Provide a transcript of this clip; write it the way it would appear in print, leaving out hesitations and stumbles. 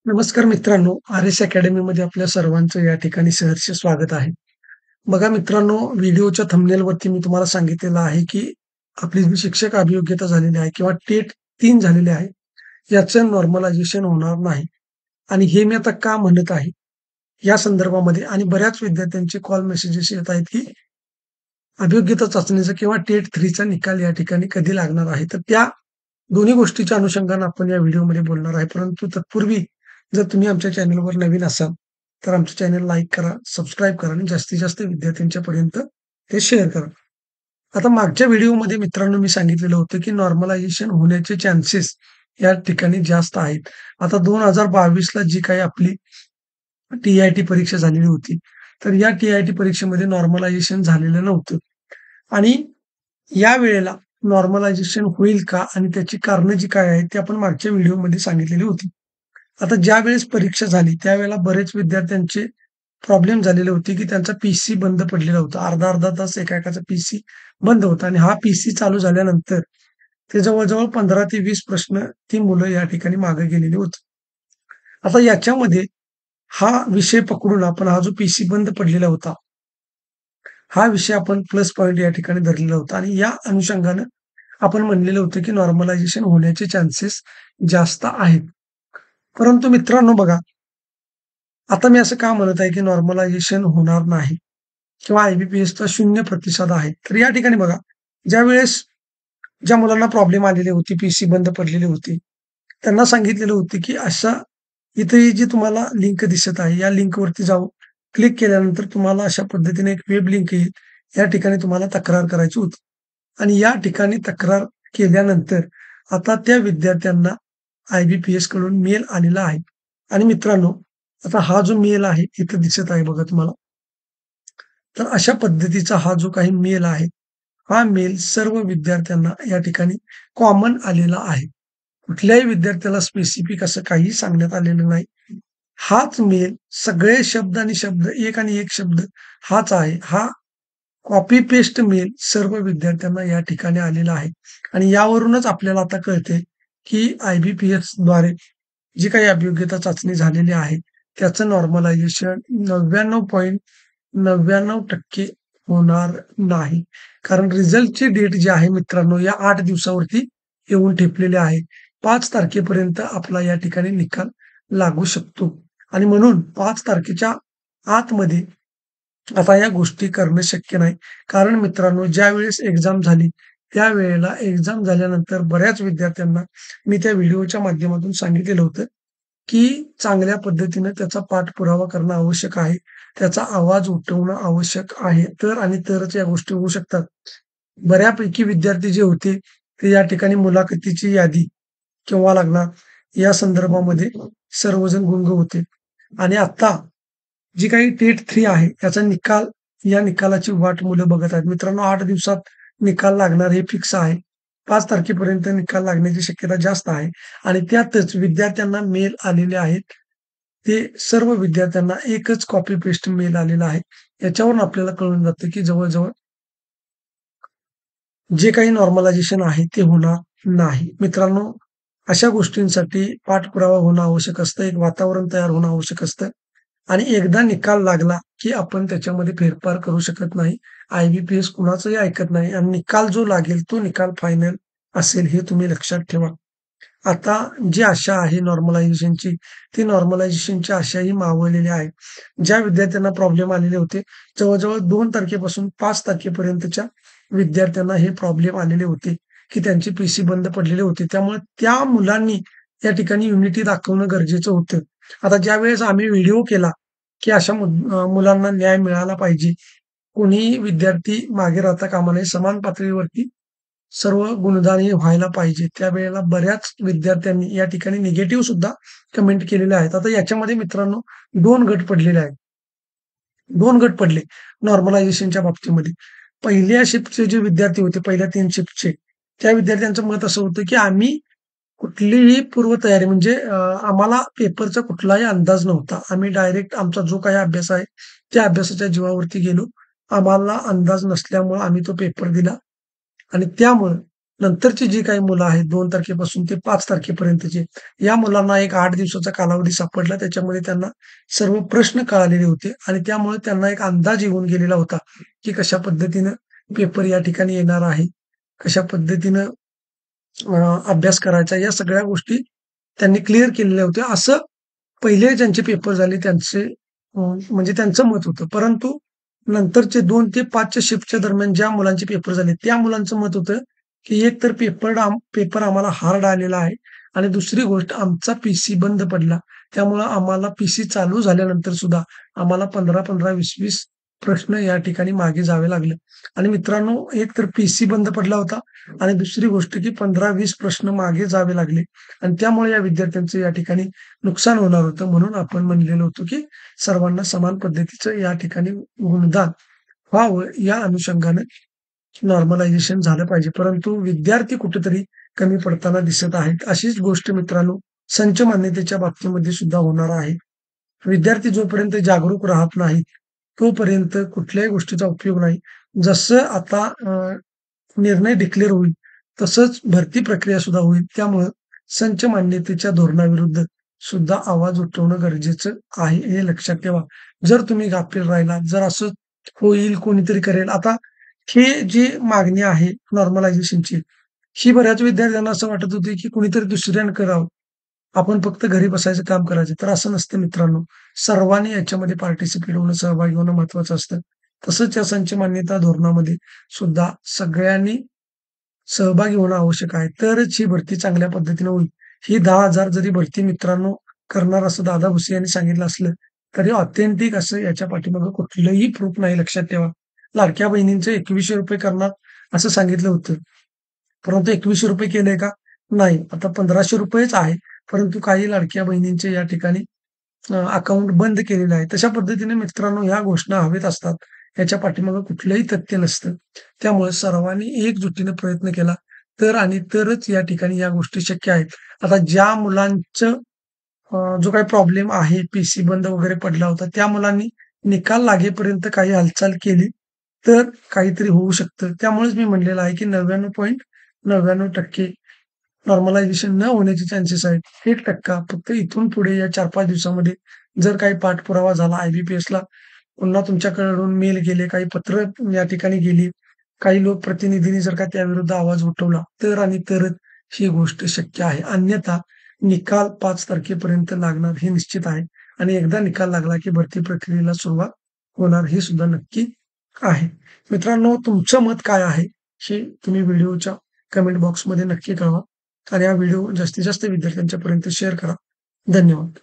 नमस्कार मित्रांनो, आर-एस अकॅडमीमध्ये आपल्या सर्वांचं या ठिकाणी सहर्ष स्वागत आहे. बघा मित्रांनो, व्हिडिओच्या थंबनेलवरती मी तुम्हाला सांगितलेलं आहे, की आपली जी शिक्षक अभियोग्यता झालेली आहे किंवा टेट 3 झालेली आहे, याचं नॉर्मलायझेशन होणार नाही. आणि हे मी आता का म्हणत आहे, या संदर्भामध्ये आणि बऱ्याच विद्यार्थ्यांचे कॉल मेसेजेस येत आहेत, की अभियोग्यता चाचणीचा किंवा टेट 3चा निकाल या ठिकाणी कधी लागणार आहे. तर त्या दोन्ही गोष्टीच्या अनुषंगाने आपण या व्हिडिओमध्ये बोलणार आहे. परंतु तत्पूर्वी जर तुम्ही आमच्या चॅनलवर नवीन असाल, तर आमचं चॅनल लाईक करा, सबस्क्राईब करा आणि जास्तीत जास्त विद्यार्थ्यांच्या पर्यंत ते शेअर करा. आता मागच्या व्हिडिओमध्ये मित्रांनो मी सांगितलेलं होतं, की नॉर्मलायझेशन होण्याचे चान्सेस या ठिकाणी जास्त आहेत. आता 2022ला जी काही आपली टी-आय-टी परीक्षा झालेली होती, तर या टी-आय-टी परीक्षेमध्ये नॉर्मलायझेशन झालेलं नव्हतं आणि यावेळेला नॉर्मलायझेशन होईल का? आणि त्याची कारणं जी काय आहेत, ती आपण मागच्या व्हिडिओमध्ये सांगितलेली होती. आता ज्यावेळेस परीक्षा झाली, त्यावेळेला बरेच विद्यार्थ्यांचे प्रॉब्लेम झालेले होते, की त्यांचा पीसी बंद पडलेला होता. अर्धा-अर्धा तास एका-एकाचा पीसी बंद होता आणि हा पीसी चालू झाल्यानंतर ते जवळ-जवळ 15 ते 20 प्रश्न ती मुलं या ठिकाणी मागे गेलेली होती. आता याच्यामध्ये हा विषय पकडून आपण हा जो पीसी बंद पडलेला होता, हा विषय आपण प्लस पॉइंट या ठिकाणी धरलेला होता आणि या अनुषंगानं आपण म्हणलेलं होतं, की नॉर्मलायझेशन होण्याचे चान्सेस जास्त आहेत. परंतु मित्रांनो बघा, आता मी असं का म्हणत आहे, की नॉर्मलायझेशन होणार नाही किंवा आय-बी-पी-एसचा 0% आहे. तर या ठिकाणी बघा, ज्यावेळेस ज्या मुलांना प्रॉब्लेम आलेले होते, पीसी बंद पडलेले होते, त्यांना सांगितलेलं होतं, की अशा इथे ही जी तुम्हाला लिंक दिसत आहे, या लिंकवरती जाऊन क्लिक केल्यानंतर तुम्हाला अशा पद्धतीने एक वेब लिंक येईल. या ठिकाणी तुम्हाला तक्रार करायची होती आणि या ठिकाणी तक्रार केल्यानंतर आता त्या विद्यार्थ्यांना आय-बी-पी-एस कडून मेल आलेला आहे आणि मित्रांनो, आता हा जो मेल आहे, इथं दिसत आहे बघा तुम्हाला. तर अशा पद्धतीचा हा जो काही मेल आहे, हा मेल सर्व विद्यार्थ्यांना या ठिकाणी कॉमन आलेला आहे. कुठल्याही विद्यार्थ्याला स्पेसिफिक असं काहीही सांगण्यात आलेलं नाही. हाच मेल सगळे शब्द आणि शब्द, एक आणि एक शब्द हाच आहे. हा कॉपी पेस्ट मेल सर्व विद्यार्थ्यांना या ठिकाणी आलेला आहे आणि यावरूनच आपल्याला आता कळते, की आय-बी-पी-एसद्वारे जी काही अभियोग्यता चाचणी झालेली आहे, त्याचं नॉर्मलायझेशन 99.99% होणार नाही. कारण रिझल्टची डेट जी आहे मित्रांनो, या 8 दिवसावरती येऊन ठेपलेली आहे. 5 तारखेपर्यंत आपला या ठिकाणी निकाल लागू शकतो आणि म्हणून 5 तारखेच्या आतमध्ये आता या गोष्टी करणं शक्य नाही. कारण मित्रांनो, ज्यावेळेस एक्झाम झाली, त्यावेळेला एक्झाम झाल्यानंतर बऱ्याच विद्यार्थ्यांना मी त्या व्हिडिओच्या माध्यमातून सांगितलेलं होतं, की चांगल्या पद्धतीनं त्याचा पाठपुरावा करणं आवश्यक आहे. त्याचा आवाज उठवणं आवश्यक आहे. तर आणि तरच या गोष्टी होऊ शकतात. बऱ्यापैकी विद्यार्थी जे होते, ते या ठिकाणी मुलाखतीची यादी केव्हा लागणार या संदर्भामध्ये सर्वजण गुंग होते आणि आता जी काही टेट 3 आहे, याचा निकाल या निकालाची वाट मुलं बघत आहेत. मित्रांनो 8 दिवसात निकाल लागणार हे फिक्स आहे. 5 तारखेपर्यंत निकाल लागण्याची शक्यता जास्त आहे आणि त्यातच विद्यार्थ्यांना मेल आलेले आहेत. ते सर्व विद्यार्थ्यांना एकच कॉपी पेस्ट मेल आलेला आहे. याच्यावरून आपल्याला कळून जातं, की जवळ-जवळ जे काही नॉर्मलायझेशन आहे ते होणार नाही. मित्रांनो, अशा गोष्टींसाठी पाठपुरावा होणं आवश्यक असतं. एक वातावरण तयार होणं आवश्यक असतं आणि एकदा निकाल लागला, की आपण त्याच्यामध्ये फेरफार करू शकत नाही. आय-बी-पी-एस कुणाचंही ऐकत नाही आणि निकाल जो लागेल तो निकाल फायनल असेल हे तुम्ही लक्षात ठेवा. आता जी आशा आहे नॉर्मलायझेशनची, ती नॉर्मलायझेशनच्या आशाही मावळलेल्या आहेत. ज्या विद्यार्थ्यांना प्रॉब्लेम आलेले होते, जवळ-जवळ 2 तारखेपासून 5 तारखेपर्यंतच्या विद्यार्थ्यांना हे प्रॉब्लेम आलेले होते, की त्यांचे पीसी बंद पडलेले होते. त्यामुळे त्या मुलांनी या ठिकाणी युनिटी दाखवणं गरजेचं होतं. आता ज्यावेळेस आम्ही व्हिडिओ केला, की अशा मुलांना न्याय मिळाला पाहिजे. कोणीही विद्यार्थी मागे राहता कामा नये. समान पातळीवरती सर्व गुणधारी व्हायला पाहिजे. त्यावेळेला बऱ्याच विद्यार्थ्यांनी या ठिकाणी निगेटिव्ह सुद्धा कमेंट केलेल्या आहेत. आता याच्यामध्ये मित्रांनो 2 गट पडलेले आहेत. 2 गट पडले नॉर्मलायझेशनच्या बाबतीमध्ये. पहिल्या शिफ्टचे जे विद्यार्थी होते, पहिल्या 3 शिफ्टचे, त्या विद्यार्थ्यांचं मत असं होतं, की आम्ही कुठलीही पूर्वतयारी म्हणजे आम्हाला पेपरचा कुठलाही अंदाज नव्हता. आम्ही डायरेक्ट आमचा जो काही अभ्यास आहे, त्या अभ्यासाच्या जीवावरती गेलो. आम्हाला अंदाज नसल्यामुळं आम्ही तो पेपर दिला आणि त्यामुळं नंतरची जी काही मुलं आहेत 2 तारखेपासून ते 5 तारखेपर्यंतचे, या मुलांना एक 8 दिवसाचा कालावधी सापडला. त्याच्यामध्ये त्यांना सर्व प्रश्न कळालेले होते आणि त्यामुळे त्यांना एक अंदाज येऊन गेलेला होता, की कशा पद्धतीनं पेपर या ठिकाणी येणार आहे. कशा पद्धतीनं अभ्यास करायचा या सगळ्या गोष्टी त्यांनी क्लिअर केलेल्या होत्या. असं पहिले ज्यांचे पेपर झाले त्यांचे म्हणजे त्यांचं मत होतं. परंतु नंतरचे 2 ते 5 च्या शिफ्टच्या दरम्यान ज्या मुलांचे पेपर झाले, त्या मुलांचं मत होतं, की एक तर पेपर आम्हाला हार्ड आलेला आहे आणि दुसरी गोष्ट आमचा पीसी बंद पडला. त्यामुळं आम्हाला पीसी चालू झाल्यानंतर सुद्धा आम्हाला 15-15, 20-20 प्रश्न या ठिकाणी मागे जावे लागले. आणि मित्रांनो, एक तर पीसी बंद पडला होता आणि दुसरी गोष्ट की 15-20 प्रश्न मागे जावे लागले आणि त्यामुळे या विद्यार्थ्यांचं या ठिकाणी नुकसान होणार होतं. म्हणून आपण म्हणलेलो होतो, की सर्वांना समान पद्धतीचं या ठिकाणी गुणदान व्हावं या अनुषंगाने नॉर्मलायझेशन झालं पाहिजे. परंतु विद्यार्थी कुठेतरी कमी पडताना दिसत आहेत. अशीच गोष्ट मित्रांनो संच मान्यतेच्या बाबतीमध्ये सुद्धा होणार आहे. विद्यार्थी जोपर्यंत जागरूक राहत नाहीत, तोपर्यंत कुठल्याही गोष्टीचा उपयोग नाही. जसं आता निर्णय डिक्लेअर होईल, तसंच भरती प्रक्रिया सुद्धा होईल. त्यामुळं संच मान्यतेच्या धोरणाविरुद्ध सुद्धा आवाज उठवणं गरजेचं आहे, हे लक्षात ठेवा. जर तुम्ही गाफील राहिलात, जर असं होईल, कोणीतरी करेल. आता ही जी मागणी आहे नॉर्मलायझेशनची, ही बऱ्याच विद्यार्थ्यांना असं वाटत होती, की कुणीतरी दुसऱ्यानं करावं. आपण फक्त घरी बसायचं काम करायचं. तर असं नसतं मित्रांनो. सर्वांनी याच्यामध्ये पार्टिसिपेट होणं, सहभागी होणं महत्त्वाचं असतं. तसंच या संच मान्यता धोरणामध्ये सुद्धा सगळ्यांनी सहभागी होणं आवश्यक आहे. तरच ही भरती चांगल्या पद्धतीने होईल. ही 10,000 जरी भरती मित्रांनो करणार असं दादा भुसे यांनी सांगितलं असलं, तरी ऑथेंटिक असं याच्या पाठीमागे कुठलंही प्रूफ नाही लक्षात ठेवा. लाडक्या बहिणींचे ₹2100 करणार असं सांगितलं होतं. परंतु ₹2100 केलंय का? नाही. आता ₹1500च आहे. परंतु काही लाडक्या बहिणींचे या ठिकाणी अकाउंट बंद केलेलं आहे. तशा पद्धतीने मित्रांनो ह्या घोषणा हवेत असतात. याच्या पाठीमागे कुठलंही तथ्य नसतं. त्यामुळे सर्वांनी एकजुटीने प्रयत्न केला तर आणि तरच या ठिकाणी या गोष्टी शक्य आहेत. आता ज्या मुलांचं जो काही प्रॉब्लेम आहे, पीसी बंद वगैरे पडला होता, त्या मुलांनी निकाल लागेपर्यंत काही हालचाल केली, तर काहीतरी होऊ शकतं. त्यामुळेच मी म्हणलेलं आहे, की 99.99% नॉर्मलायझेशन न होण्याचे चान्सेस आहेत. 1% फक्त इथून पुढे या 4-5 दिवसामध्ये जर काही पाठपुरावा झाला IBPSला पुन्हा तुमच्याकडून मेल गेले, काही पत्र या ठिकाणी गेली, काही लोकप्रतिनिधींनी जर का त्याविरुद्ध आवाज उठवला, तर आणि तरच ही गोष्ट शक्य आहे. अन्यथा निकाल 5 तारखेपर्यंत लागणार हे निश्चित आहे आणि एकदा निकाल लागला, की भरती प्रक्रियेला सुरुवात होणार हे सुद्धा नक्की आहे. मित्रांनो, तुमचं मत काय आहे? हे तुम्ही व्हिडिओच्या कमेंट बॉक्समध्ये नक्की कळवा आणि हा व्हिडिओ जास्तीत जास्त विद्यार्थ्यांच्यापर्यंत शेअर करा. धन्यवाद.